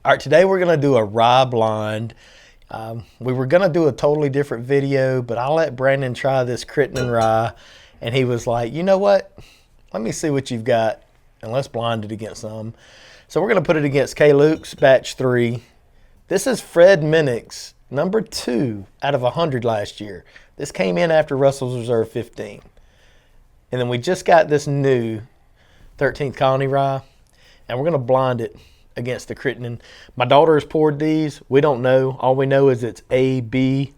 All right, today we're gonna do a rye blind. We were gonna do a totally different video, but I let Brandon try this Crittenden Rye, and he was like, you know what? Let me see what you've got, and let's blind it against some. So we're gonna put it against K. Luke's batch 3. This is Fred Minnick's number 2 out of 100 last year. This came in after Russell's Reserve 15. And then we just got this new 13th Colony Rye, and we're gonna blind it against the Crittenden. My daughter has poured these. We don't know. All we know is it's A, B,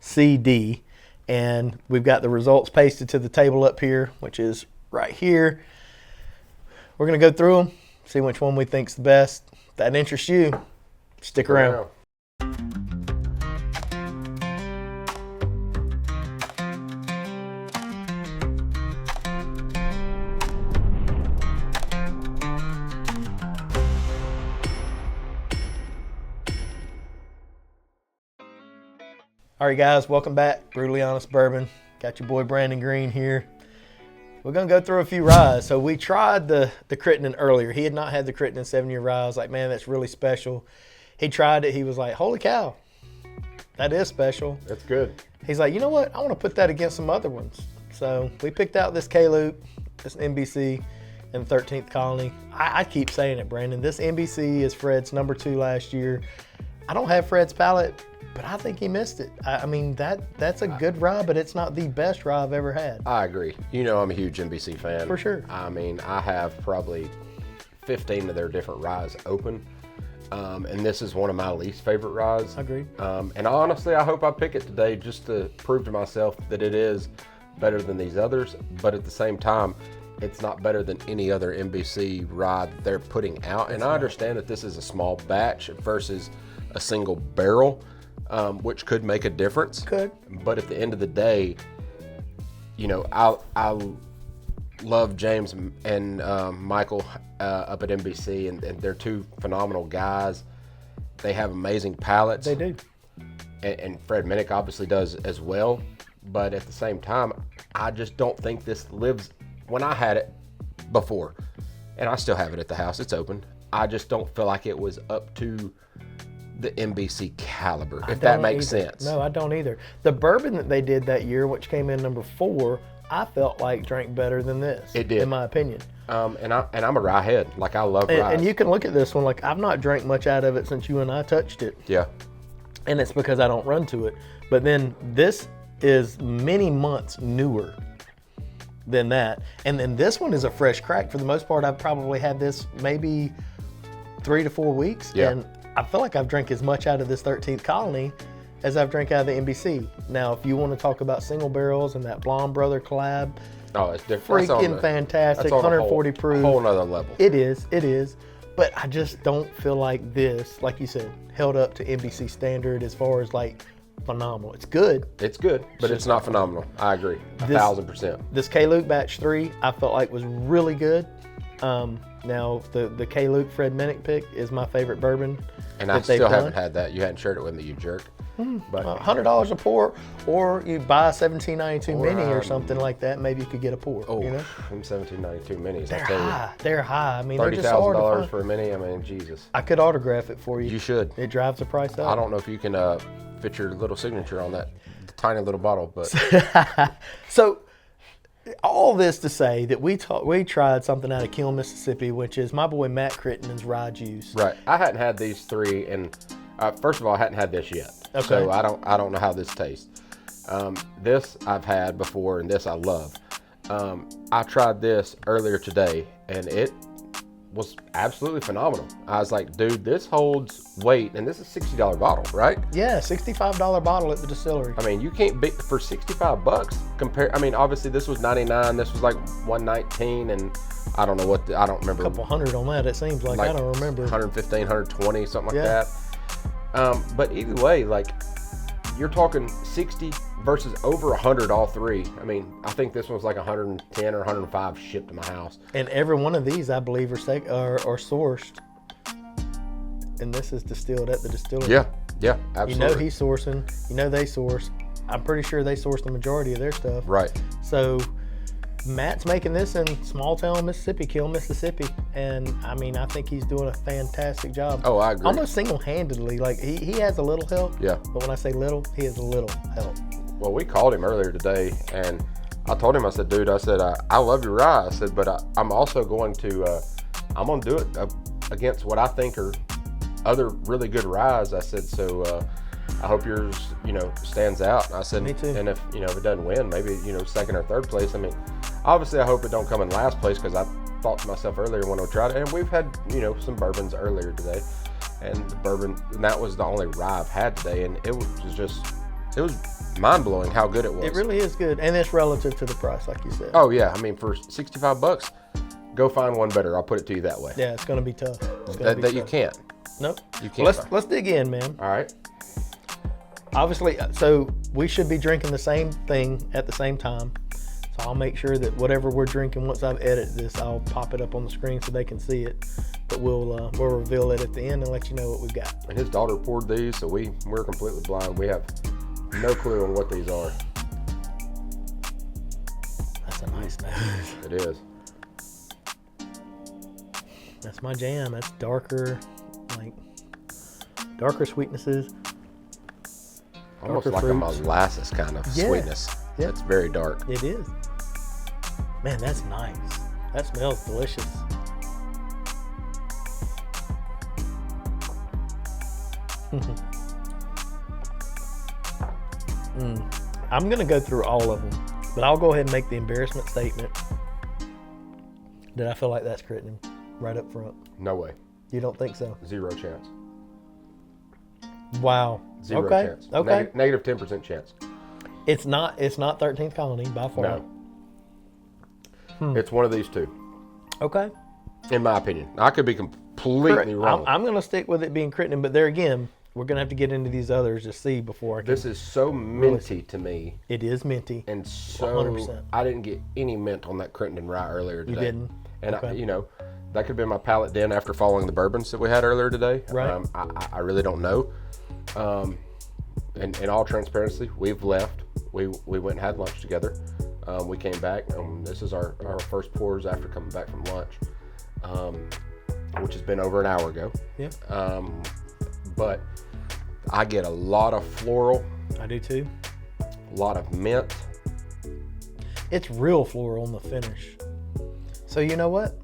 C, D. And we've got the results pasted to the table up here, which is right here. We're going to go through them, see which one we think's the best. If that interests you, stick around. All right, guys, welcome back. Brutally Honest Bourbon. Got your boy Brandon Green here. We're gonna go through a few ryes. So we tried the Crittenden earlier. He had not had the Crittenden 7-year rye. I was like, man, that's really special. He tried it. He was like, holy cow, that is special. That's good. He's like, you know what? I want to put that against some other ones. So we picked out this K. Luke, this NBC, and 13th Colony. I keep saying it, Brandon. This NBC is Fred's number 2 last year. I don't have Fred's palate, but I think he missed it. I mean, that's a good rye, but it's not the best rye I've ever had. I agree. You know I'm a huge NBC fan. For sure. I mean, I have probably 15 of their different ryes open, and this is one of my least favorite ryes. Agreed. And honestly, I hope I pick it today just to prove to myself that it is better than these others, but at the same time, it's not better than any other NBC rye that they're putting out. And I understand that this is a small batch versus a single barrel, which could make a difference. Could. But at the end of the day, you know, I love James and Michael up at NBC, and they're two phenomenal guys. They have amazing palates. They do. And Fred Minnick obviously does as well. But at the same time, I just don't think this lives. When I had it before, and I still have it at the house, it's open, I just don't feel like it was up to the NBC caliber, if that makes sense. No, I don't either. The bourbon that they did that year, which came in number 4, I felt like drank better than this. It did, in my opinion. And I'm a rye head. Like, I love rye. And you can look at this one. Like, I've not drank much out of it since you and I touched it. Yeah. And it's because I don't run to it. But then this is many months newer than that. And then this one is a fresh crack. For the most part, I've probably had this maybe 3 to 4 weeks. Yeah. And I feel like I've drank as much out of this 13th Colony as I've drank out of the NBC. Now, if you want to talk about single barrels and that Blonde Brother collab, oh, it's different. Freaking fantastic, 140 proof. A whole nother level. It is. But I just don't feel like this, like you said, held up to NBC standard as far as like phenomenal. It's good. It's good, but it's not phenomenal. I agree, 1,000%. This K. Luke batch 3, I felt like was really good. Now, the K. Luke Fred Minnick pick is my favorite bourbon. And I still haven't had that. You hadn't shared it with me, you jerk. But $100 a pour, or you buy a 1792 mini or something like that. Maybe you could get a pour. Oh, you know? them 1792 minis. They're high. They're high. I mean, they're just $30,000 hard to find. for a mini. I mean, Jesus. I could autograph it for you. You should. It drives the price up. I don't know if you can fit your little signature on that tiny little bottle, but so. All this to say that we tried something out of Kiln, Mississippi, which is my boy Matt Crittenden's rye juice. Right. I hadn't had these 3, and first of all, I hadn't had this yet. Okay. So I don't know how this tastes. This I've had before, and this I love. I tried this earlier today, and it was absolutely phenomenal. I was like, dude, this holds weight, and this is a $60 bottle, right? Yeah, $65 bottle at the distillery. I mean, you can't beat for $65 compare. I mean, obviously this was 99. This was like 119, and I don't know what I don't remember. A couple hundred on that. It seems like I don't remember. 115, 120, something like that. But either way, like, you're talking 60 versus over 100 all 3. I mean, I think this one's like 110 or 105 shipped to my house. And every one of these, I believe, are sourced. And this is distilled at the distillery. Yeah, absolutely. You know he's sourcing. You know they source. I'm pretty sure they source the majority of their stuff. Right. So Matt's making this in small town Mississippi, Kill, Mississippi, and I mean, I think he's doing a fantastic job. Oh, I agree. Almost single-handedly. Like he has a little help. Yeah. But when I say little, he has a little help. Well, we called him earlier today, and I told him, I said, dude, I said, I love your rye. I said, but I'm also going to, I'm going to do it against what I think are other really good ryes. I said, so I hope yours, stands out. I said, Me too. And if, if it doesn't win, maybe, second or third place. I mean, obviously I hope it don't come in last place, because I thought to myself earlier when I tried it, and we've had, some bourbons earlier today, and the bourbon, and that was the only rye I've had today, and it was mind-blowing how good it was. It really is good, and it's relative to the price, like you said. Oh yeah, I mean, for $65, go find one better. I'll put it to you that way. Yeah, it's going to be tough. That you can't. Nope. You can't. Let's dig in, man. All right. Obviously, so we should be drinking the same thing at the same time. So I'll make sure that whatever we're drinking, once I've edited this, I'll pop it up on the screen so they can see it. But we'll reveal it at the end and let you know what we've got. And his daughter poured these, so we're completely blind. We have no clue on what these are. That's a nice nose. It is. That's my jam. That's darker sweetnesses. Almost Darker like fruits. a molasses kind of Yeah. sweetness. Yeah. It's very dark. It is. Man, that's nice. That smells delicious. I'm going to go through all of them, but I'll go ahead and make the embarrassment statement that I feel like that's Crittenden right up front. No way. You don't think so? Zero chance. Wow. Zero Okay. chance. Okay. Negative 10% chance. It's not 13th Colony by far. No. It's one of these two, Okay. in my opinion. I could be completely wrong. I'm going to stick with it being Crittenden, but there again, we're going to have to get into these others to see before I can. This is so minty to me. It is minty. And so 100%. I didn't get any mint on that Crittenden Rye earlier today. You didn't? And Okay. that could have been my palate then after following the bourbons that we had earlier today. Right. I really don't know. In all transparency, we've left. We went and had lunch together. We came back. This is our first pours after coming back from lunch, which has been over an hour ago. Yeah. But I get a lot of floral, I do too. a lot of mint. It's real floral on the finish. So you know what?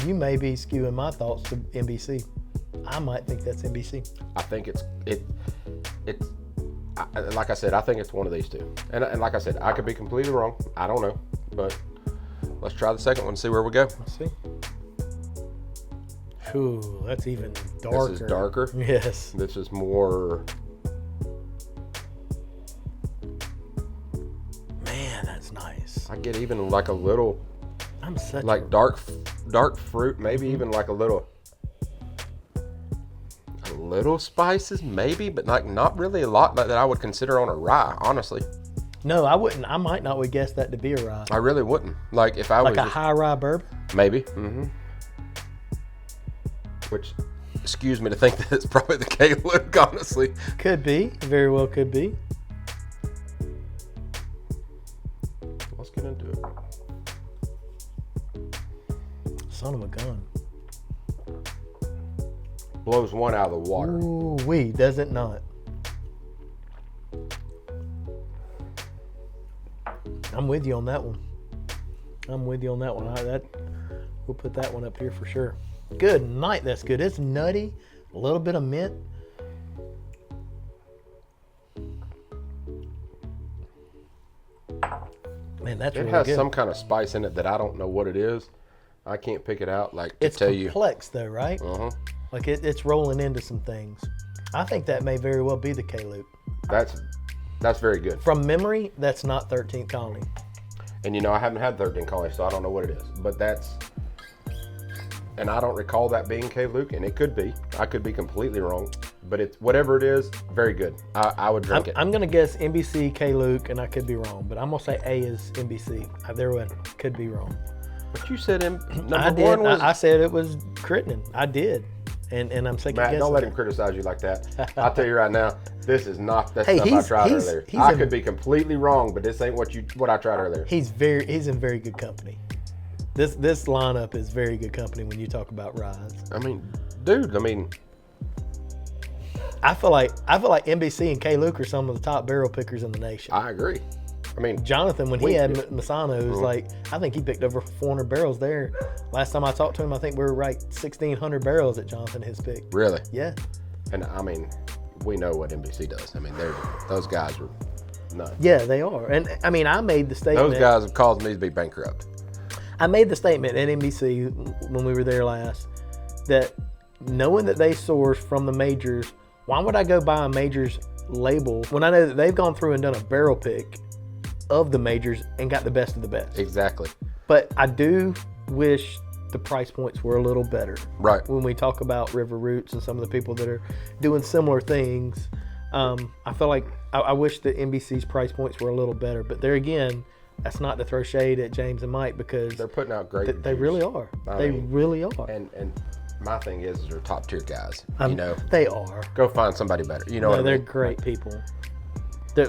You may be skewing my thoughts to NBC. I might think that's NBC. I think it's like I said, I think it's one of these two. And like I said, I could be completely wrong. I don't know. But let's try the second one and see where we go. Let's see. Ooh, that's even darker. This is darker. Yes. This is more. Man, that's nice. I get even like a little, I'm such like dark fruit, maybe even like a little spices, maybe, but like not really a lot that I would consider on a rye, honestly. No, I wouldn't. I might not would guess that to be a rye. I really wouldn't. Like if I Like was a just, high rye bourbon? maybe. Which, excuse me to think that it's probably the K-Luke, honestly. Could be. Very well could be. Let's get into it. Son of a gun. Blows one out of the water. Ooh, does it not? I'm with you on that one. We'll put that one up here for sure. Good night. That's good. It's nutty. A little bit of mint. Man, that's really It has good. some kind of spice in it that I don't know what it is. I can't pick it out. Like to It's tell you. complex though, right? Like it's rolling into some things. I think that may very well be the K-Luke. That's very good. From memory, that's not 13th Colony. And I haven't had 13 Colony, so I don't know what it is. But and I don't recall that being K-Luke, and it could be. I could be completely wrong. But it's whatever it is, very good. I would drink it. I'm gonna guess NBC K-Luke, and I could be wrong, but I'm gonna say A is NBC. Could be wrong. But you said I number did. one was. I said it was Crittenden. I did. and I'm second Matt, guessing. don't let him criticize you like that. I'll tell you right now, this is not that Hey, stuff I tried earlier. I in- could be completely wrong, but this ain't what I tried earlier. He's in very good company. This lineup is very good company when you talk about ryes. I mean, dude, I feel like NBC and K. Luke are some of the top barrel pickers in the nation. I agree. I mean, Jonathan, when he had Masano's, like, I think he picked over 400 barrels there. Last time I talked to him, I think we were right 1,600 barrels that Jonathan has picked. really? Yeah. And I mean, we know what NBC does. I mean, those guys are nuts. Yeah, they are. And I mean, I made the statement. Those guys have caused me to be bankrupt. I made the statement at NBC when we were there last that knowing that they source from the majors, why would I go buy a majors label when I know that they've gone through and done a barrel pick of the majors and got the best of the best? Exactly. But I do wish the price points were a little better. Right. When we talk about River Roots and some of the people that are doing similar things, I feel like I wish the NBC's price points were a little better. But there again, that's not to throw shade at James and Mike because They're putting out great they really are. They really are. And my thing is they're top tier guys. They are. Go find somebody better. You know what I They're mean? great people.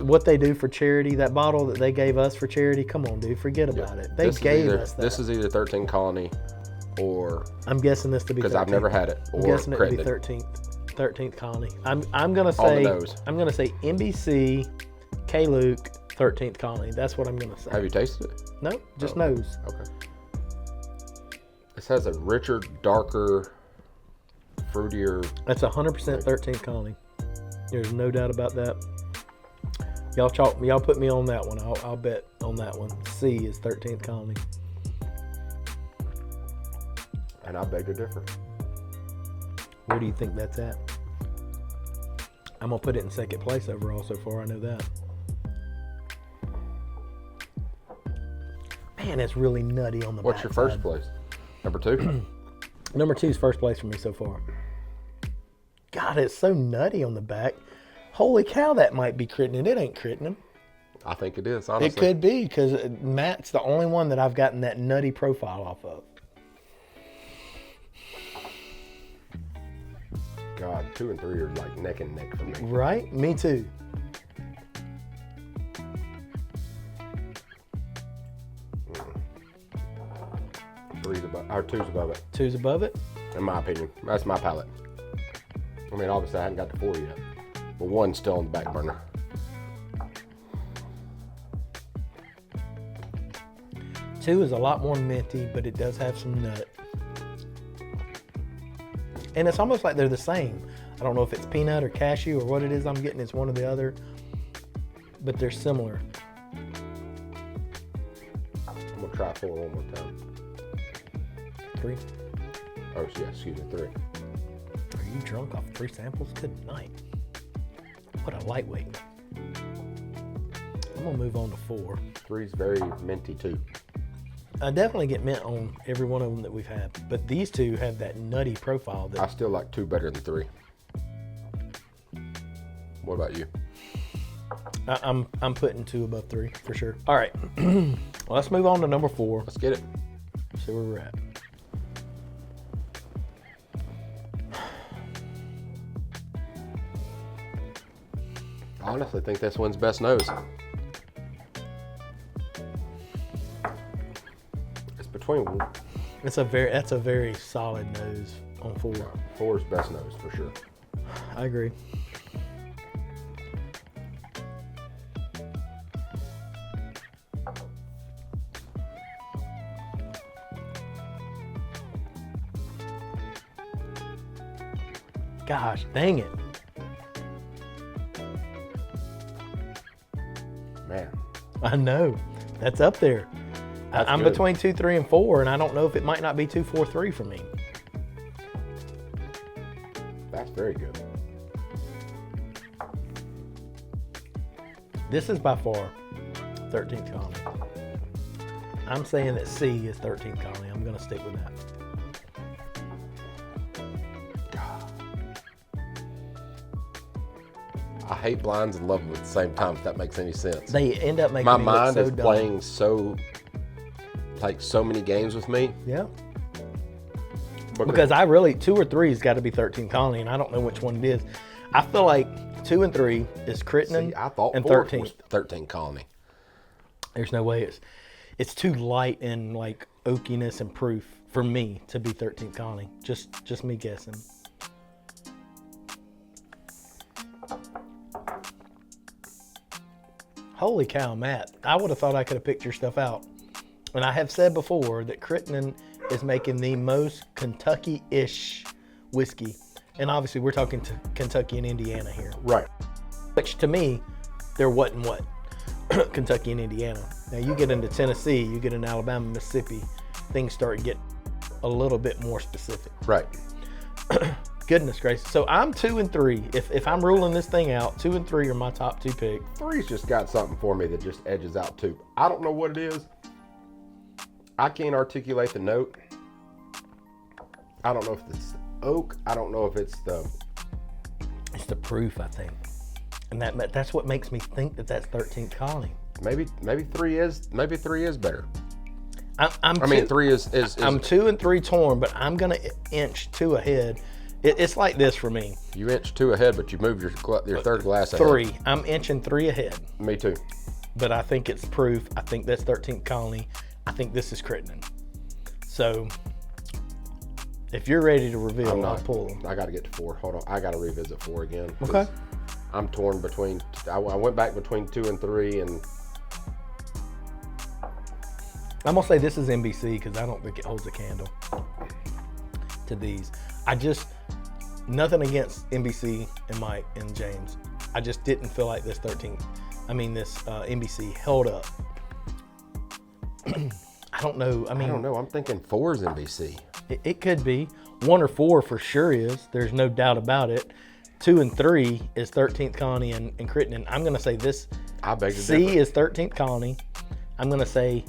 What they do for charity, that bottle that they gave us for charity, come on, dude, forget about it. They gave us that. This is either 13 Colony or, I'm guessing this to be 13th. because I've never had it, I'm or guessing it to be Crittenden. 13th Colony. I'm gonna On the say nose. I'm gonna say NBC, K. Luke, 13th Colony. That's what I'm gonna say. Have you tasted it? No, just nose. Okay. This has a richer, darker, fruitier. That's 100% 13th Colony. There's no doubt about that. Y'all put me on that one. I'll bet on that one. C is 13th Colony. And I beg to differ. Where do you think that's at? I'm gonna put it in second place overall so far. I know that. Man, it's really nutty on the What's your backside. first place? Number 2? Number 2 is first place for me so far. God, it's so nutty on the back. Holy cow, that might be Crittenden. It ain't Crittenden. I think it is, honestly. It could be because Matt's the only one that I've gotten that nutty profile off of. God, 2 and 3 are like neck and neck for me. Right? Me too. Two's above it, 2's above it. in my opinion. That's my palate. I mean, obviously I haven't got to 4 yet, but 1's still on the back burner. Two is a lot more minty, but it does have some nut. And it's almost like they're the same. I don't know if it's peanut or cashew or what it is I'm getting. It's one or the other, but they're similar. I'm gonna try 4 one more time. 3. Oh, yeah, excuse me, 3. Are you drunk off 3 samples? Good night. What a lightweight. I'm gonna move on to 4. 3's very minty too. I definitely get mint on every one of them that we've had, but these 2 have that nutty profile. I still like 2 better than 3. What about you? I'm putting 2 above 3 for sure. All right, well, let's move on to number 4. Let's get it. See where we're at. I honestly think this one's best nose. It's between. That's a very solid nose on 4. 4's best nose for sure. I agree. Gosh, dang it. Man, I know. That's up there. That's I'm good. between 2, 3, and 4, and I don't know if it might not be 2, 4, 3 for me. that's very good. This is by far 13th Colony. I'm saying that C is 13th Colony. I'm going to stick with that. I hate blinds and love them at the same time, if that makes any sense. They end up making My me look mind so is dumb. playing so many games with me. Yeah. Because I really, 2 or 3 has got to be 13th Colony, and I don't know which one it is. I feel like 2 and 3 is Crittenden, I thought and 4th 13th. was 13th Colony. There's no way it's too light in like oakiness and proof for me to be 13th Colony. Just me guessing. Holy cow, Matt. I would have thought I could have picked your stuff out. And I have said before that Crittenden is making the most Kentucky-ish whiskey. And obviously we're talking to Kentucky and Indiana here. Right. Which to me, they're what and what. Kentucky and Indiana. Now you get into Tennessee, you get into Alabama, Mississippi, things start to get a little bit more specific. Right. Goodness gracious. So I'm 2 and 3. If I'm ruling this thing out, 2 and 3 are my top 2 picks. 3's just got something for me that just edges out 2. I don't know what it is. I can't articulate the note. I don't know if it's oak. I don't know if it's the proof, I think. And that's what makes me think that that's 13th Colony. Maybe 3 is better. I'm 3 is I'm 2 and 3 torn, but I'm gonna inch 2 ahead. It's like this for me. You inch 2 ahead, but you moved your third glass ahead. 3. I'm inching 3 ahead. Me too. But I think it's proof. I think that's 13th Colony. I think this is Crittenden. So if you're ready to reveal, I'll pull them. I got to get to 4. Hold on. I got to revisit 4 again. Okay. I'm torn between. I went back between 2 and 3, and I'm gonna say this is NBC because I don't think it holds a candle to these. Nothing against NBC and Mike and James. I just didn't feel like this NBC held up. I don't know. I don't know. I'm thinking 4 is NBC. It could be 1 or 4 for sure is. There's no doubt about it. 2 and 3 is 13th Colony and Crittenden. I'm gonna say this. I beg to C differ. is 13th Colony. I'm gonna say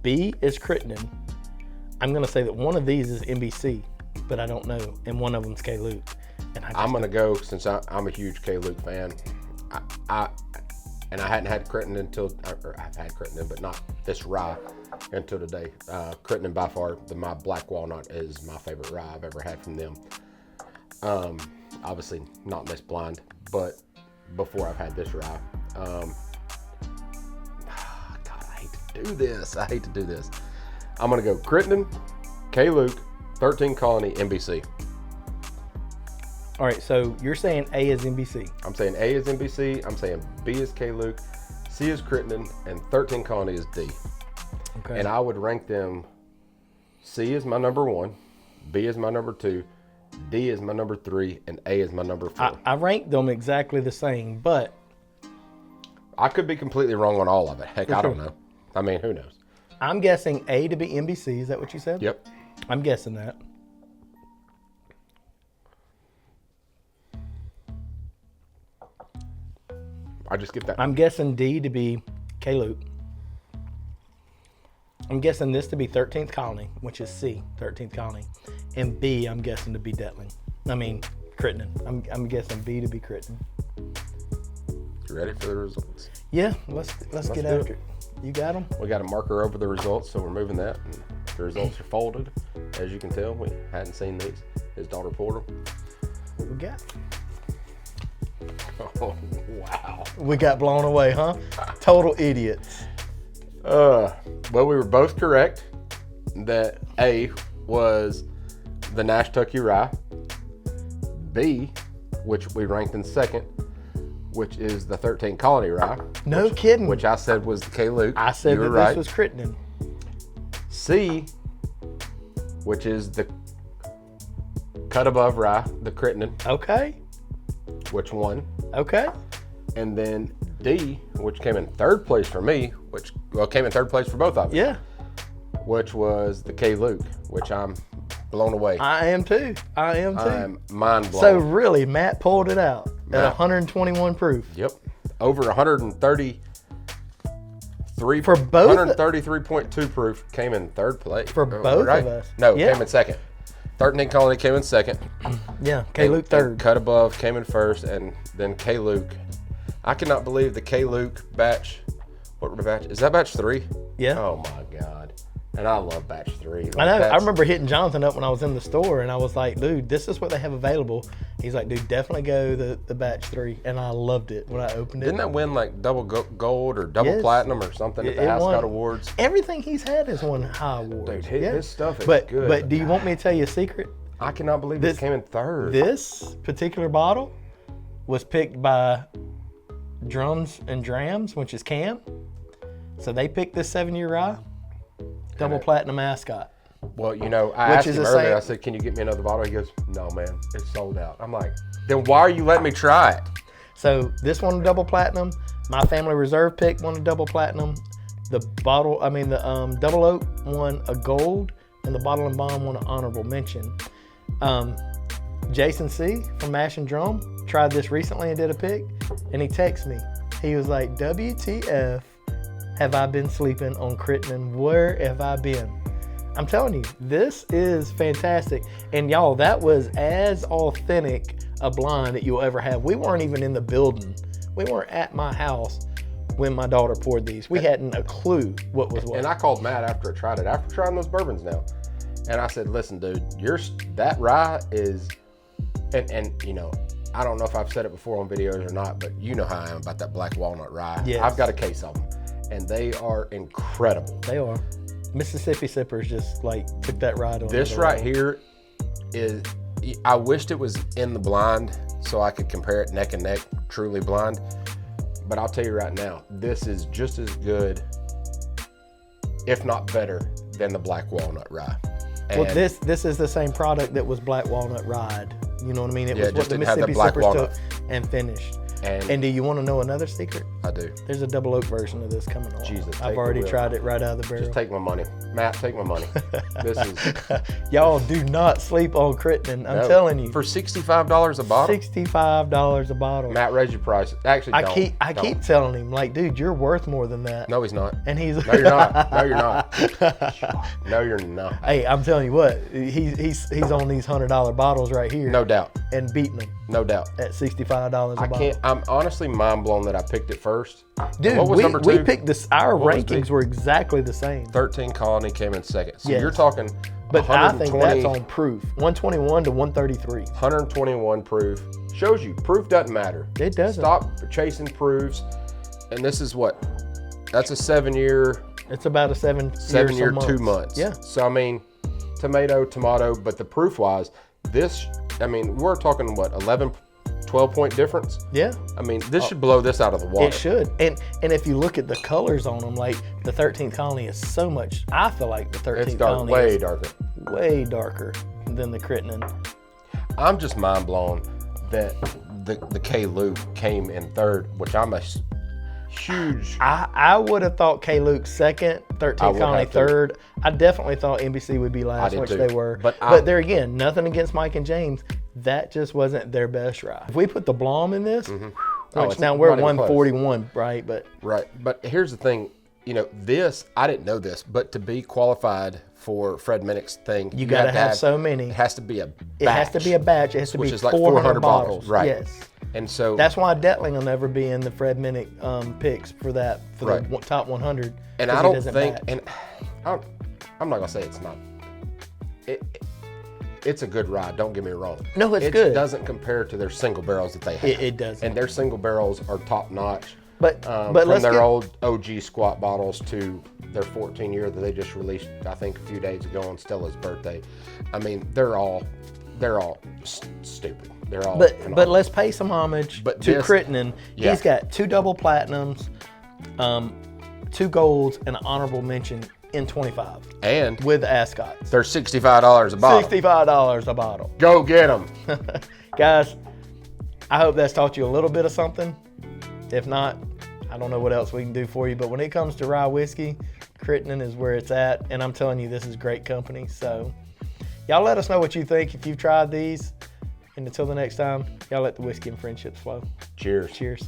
B is Crittenden. I'm gonna say that one of these is NBC, but I don't know, and one of them's K. Luke. And I'm gonna go since I'm a huge K. Luke fan. I hadn't had Crittenden or I've had Crittenden, but not this rye until today. Crittenden by far, my black walnut is my favorite rye I've ever had from them. Obviously not this blind, but before I've had this rye. God, I hate to do this. I'm gonna go Crittenden, K. Luke, 13 Colony, NBC. All right, so you're saying A is NBC. I'm saying A is NBC. I'm saying B is K. Luke, C is Crittenden, and 13 Colony is D. Okay. And I would rank them. C is my number 1, B is my number 2, D is my number 3, and A is my number 4. I ranked them exactly the same, but I could be completely wrong on all of it. Heck, I don't know. I mean, who knows? I'm guessing A to be NBC. Is that what you said? Yep. I'm guessing that. I just get that. I'm guessing D to be K. Luke. I'm guessing this to be 13th Colony, which is C, 13th Colony. And B, I'm guessing to be Crittenden. I'm guessing B to be Crittenden. You ready for the results? Yeah, let's get do after it. You got them? We got a marker over the results, so we're moving that. And the results are folded. As you can tell, we hadn't seen these. His daughter poured them. What we got? Oh, wow. We got blown away, huh? Total idiots. Well, we were both correct that A was the Nashtucky Rye. B, which we ranked in second, which is the 13 Colony Rye. No kidding. Which I said was the K. Luke. I said that right. This was Crittenden. C, which is the Cut Above Rye, the Crittenden, Okay. which won. Okay. And then D, which came in third place for me, came in third place for both of us. Yeah. Which was the K. Luke, which I'm blown away. I am too. I'm mind blown. So really, Matt pulled it out at 121 proof. Yep. Over 133 For both 133.2 proof came in third place. For both of us. No, Yeah. came in second. 13 Colony came in second. Yeah, K. Luke third. And Cut Above came in first, and then K. Luke. I cannot believe the K. Luke batch. What were the batch? Is that batch 3? Yeah. Oh my God. And I love batch 3. Like, I know. I remember hitting Jonathan up when I was in the store, and I was like, dude, this is what they have available. He's like, dude, definitely go the batch 3. And I loved it when I opened it. Didn't that win like double gold or double platinum or something at the Ascot Awards? Everything he's had has won high awards. Dude, his stuff is good. But do you want me to tell you a secret? I cannot believe this came in 3rd. This particular bottle was picked by Drums and Drams, which is Cam. So they picked this 7-year rye. Double platinum Ascot. Well, you know, I asked him earlier, I said, can you get me another bottle? He goes, no, man, it's sold out. I'm like, then why are you letting me try it? So this one double platinum. My Family Reserve pick won a double platinum. The double oak won a gold, and the Bottle and Bond won an honorable mention. Jason C. from Mash and Drum tried this recently and did a pick, and he texted me. He was like, WTF. Have I been sleeping on Crittenden? Where have I been? I'm telling you, this is fantastic. And y'all, that was as authentic a blind that you'll ever have. We weren't even in the building. We weren't at my house when my daughter poured these. We hadn't a clue what was what. And I called Matt after I tried it, after trying those bourbons now. And I said, listen, dude, that rye is, and you know, I don't know if I've said it before on videos or not, but you know how I am about that black walnut rye. Yes. I've got a case of them. And they are incredible. They are. Mississippi Sippers just like took that ride on. This right here is, I wished it was in the blind so I could compare it neck and neck, truly blind. But I'll tell you right now, this is just as good, if not better, than the black walnut rye. Well, this is the same product that was black walnut rye. You know what I mean? It was what the Mississippi Sippers took and finished. And do you want to know another secret? I do. There's a double oak version of this coming on. Jesus, I've already tried it right out of the barrel. Just take my money. Matt, take my money. This is... Y'all do not sleep on Crittenden. I'm telling you. For $65 a bottle? $65 a bottle. Matt, raise your price. Actually, I keep telling him, like, dude, you're worth more than that. No, he's not. And he's... No, you're not. No, you're not. No, you're not. Hey, I'm telling you what, he's on these $100 bottles right here. No doubt. And beating them. No doubt. At $65 a bottle. I'm honestly mind blown that I picked it first. Dude, what was number 2? We picked this. Our rankings were exactly the same. 13 Colony came in second. So yes. You're talking. But I think that's on proof. 121 to 133. 121 proof. Shows you proof doesn't matter. It doesn't. Stop chasing proofs. And this is what? That's a 7-year. It's about a 7-year, 2 months. Yeah. So I mean, tomato, but the proof wise, this. I mean, we're talking what, 11, 12-point difference? Yeah. I mean, this should blow this out of the water. It should. And if you look at the colors on them, like the 13th Colony is so much, I feel like the 13th Colony way is darker. Way darker than the Crittenden. I'm just mind blown that the K. Luke came in 3rd, which I'm a huge... I would have thought K. Luke 2nd, 13th Colony 3rd. I definitely thought NBC would be last, which they were. But there again, nothing against Mike and James. That just wasn't their best rye. If we put the Blom in this, which now we're 141, right? Right. But here's the thing. You know, this, I didn't know this, but to be qualified for Fred Minnick's thing, you got to have so many. It has to be a batch. It has to be a batch. It has to be 400 bottles. Right. Yes. And so that's why Detling will never be in the Fred Minnick picks for the top 100. And I don't think, and I'm not gonna say it's not. It's a good rye. Don't get me wrong. No, it's good. It doesn't compare to their single barrels that they have. It doesn't. And their single barrels are top notch. But from their old OG squat bottles to their 14-year that they just released, I think, a few days ago on Stella's birthday. I mean, they're all stupid. They're all. But let's pay some homage to Crittenden. Yeah. He's got 2 double platinums, 2 golds, and an honorable mention in 25. And with Ascots. They're $65 a bottle. $65 a bottle. Go get them. Guys, I hope that's taught you a little bit of something. If not, I don't know what else we can do for you. But when it comes to rye whiskey, Crittenden is where it's at. And I'm telling you, this is great company. So y'all let us know what you think if you've tried these. And until the next time, y'all let the whiskey and friendships flow. Cheers. Cheers.